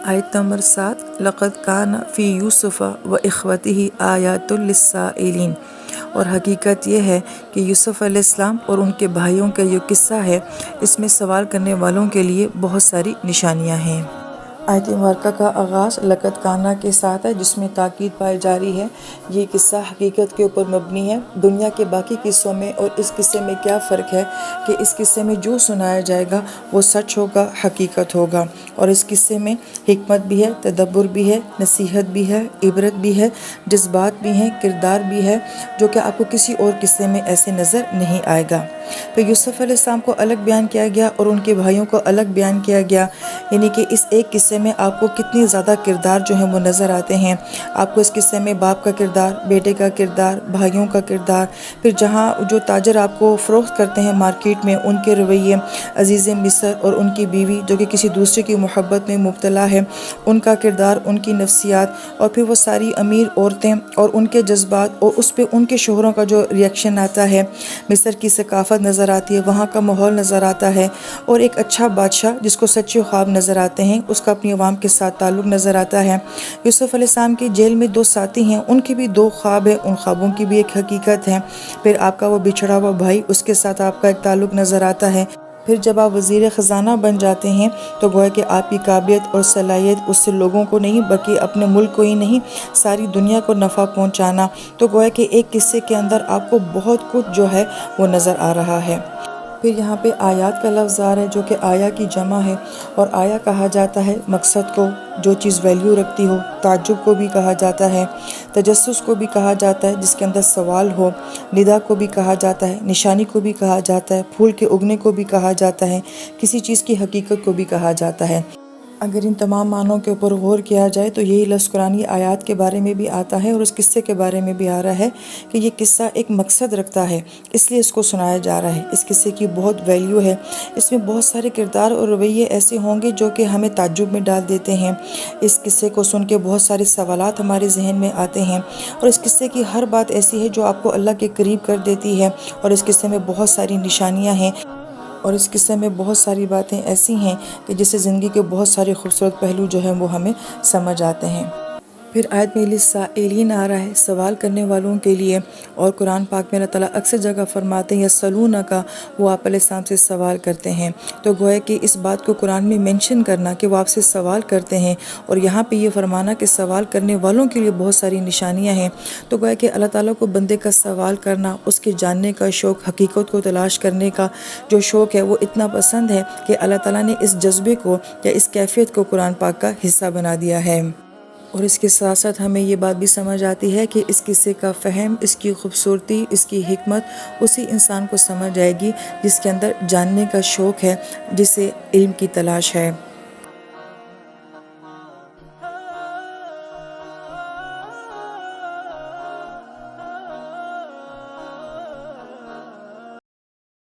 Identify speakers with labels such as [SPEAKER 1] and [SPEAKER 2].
[SPEAKER 1] آیت نمبر 7، لقد کان فی یوسف و اخوتہ آیات للسائلین، اور حقیقت یہ ہے کہ یوسف علیہ السلام اور ان کے بھائیوں کا یہ قصہ ہے، اس میں سوال کرنے والوں کے لیے بہت ساری نشانیاں ہیں۔ آیت مبارکہ کا آغاز لقد کانا کے ساتھ ہے، جس میں تاکید پائی جا رہی ہے یہ قصہ حقیقت کے اوپر مبنی ہے۔ دنیا کے باقی قصوں میں اور اس قصے میں کیا فرق ہے کہ اس قصے میں جو سنایا جائے گا وہ سچ ہوگا، حقیقت ہوگا، اور اس قصے میں حکمت بھی ہے، تدبر بھی ہے، نصیحت بھی ہے، عبرت بھی ہے، جذبات بھی ہیں، کردار بھی ہے، جو کہ آپ کو کسی اور قصے میں ایسے نظر نہیں آئے گا۔ پھر یوسف علیہ السلام کو الگ بیان کیا گیا اور ان کے بھائیوں کو الگ بیان کیا گیا، یعنی کہ اس ایک قصے میں آپ کو کتنی زیادہ کردار جو ہیں وہ نظر آتے ہیں۔ آپ کو اس قصے میں باپ کا کردار، بیٹے کا کردار، بھائیوں کا کردار، پھر جہاں جو تاجر آپ کو فروخت کرتے ہیں مارکیٹ میں ان کے رویے، عزیز مصر اور ان کی بیوی جو کہ کسی دوسرے کی محبت میں مبتلا ہے ان کا کردار، ان کی نفسیات، اور پھر وہ ساری امیر عورتیں اور ان کے جذبات، اور اس پہ ان کے شوہروں کا جو ریئیکشن آتا ہے، مصر کی ثقافت نظر آتی ہے، وہاں کا ماحول نظر آتا ہے، اور ایک اچھا بادشاہ جس کو سچے خواب نظر آتے ہیں، اس کا اپنی عوام کے ساتھ تعلق نظر آتا ہے۔ یوسف علیہ السلام کی جیل میں 2 ساتھی ہیں، ان کے بھی 2 خواب ہیں، ان خوابوں کی بھی ایک حقیقت ہے۔ پھر آپ کا وہ بچھڑا ہوا بھائی، اس کے ساتھ آپ کا ایک تعلق نظر آتا ہے۔ پھر جب آپ وزیر خزانہ بن جاتے ہیں تو گویا کہ آپ کی قابلیت اور صلاحیت اس سے لوگوں کو نہیں بلکہ اپنے ملک کو ہی نہیں ساری دنیا کو نفع پہنچانا، تو گویا کہ ایک قصے کے اندر آپ کو بہت کچھ جو ہے وہ نظر آ رہا ہے۔ پھر یہاں پہ آیات کا لفظ آ رہا ہے جو کہ آیا کی جمع ہے، اور آیا کہا جاتا ہے مقصد کو، جو چیز ویلیو رکھتی ہو، تعجب کو بھی کہا جاتا ہے، تجسس کو بھی کہا جاتا ہے جس کے اندر سوال ہو، ندا کو بھی کہا جاتا ہے، نشانی کو بھی کہا جاتا ہے، پھول کے اگنے کو بھی کہا جاتا ہے، کسی چیز کی حقیقت کو بھی کہا جاتا ہے۔ اگر ان تمام معنوں کے اوپر غور کیا جائے تو یہی لفظ قرآنی آیات کے بارے میں بھی آتا ہے اور اس قصے کے بارے میں بھی آ رہا ہے کہ یہ قصہ ایک مقصد رکھتا ہے، اس لیے اس کو سنایا جا رہا ہے۔ اس قصے کی بہت ویلیو ہے، اس میں بہت سارے کردار اور رویے ایسے ہوں گے جو کہ ہمیں تعجب میں ڈال دیتے ہیں۔ اس قصے کو سن کے بہت سارے سوالات ہمارے ذہن میں آتے ہیں، اور اس قصے کی ہر بات ایسی ہے جو آپ کو اللہ کے قریب کر دیتی ہے، اور اس قصے میں بہت ساری نشانیاں ہیں، اور اس قصے میں بہت ساری باتیں ایسی ہیں کہ جس سے زندگی کے بہت سارے خوبصورت پہلو جو ہیں وہ ہمیں سمجھ آتے ہیں۔ پھر آیت میں للسائلین آ رہا ہے، سوال کرنے والوں کے لیے، اور قرآن پاک میں اللہ تعالیٰ اکثر جگہ فرماتے ہیں یسألونک، وہ آپ علیہ السلام سے سوال کرتے ہیں، تو گویا کہ اس بات کو قرآن میں مینشن کرنا کہ وہ آپ سے سوال کرتے ہیں، اور یہاں پہ یہ فرمانا کہ سوال کرنے والوں کے لیے بہت ساری نشانیاں ہیں، تو گویا کہ اللہ تعالیٰ کو بندے کا سوال کرنا، اس کے جاننے کا شوق، حقیقت کو تلاش کرنے کا جو شوق ہے وہ اتنا پسند ہے کہ اللہ تعالیٰ نے اس جذبے کو یا اس کیفیت کو قرآن پاک کا حصہ بنا دیا ہے۔ اور اس کے ساتھ ساتھ ہمیں یہ بات بھی سمجھ آتی ہے کہ اس قصے کا فہم، اس کی خوبصورتی، اس کی حکمت اسی انسان کو سمجھ آئے گی جس کے اندر جاننے کا شوق ہے، جسے علم کی تلاش ہے۔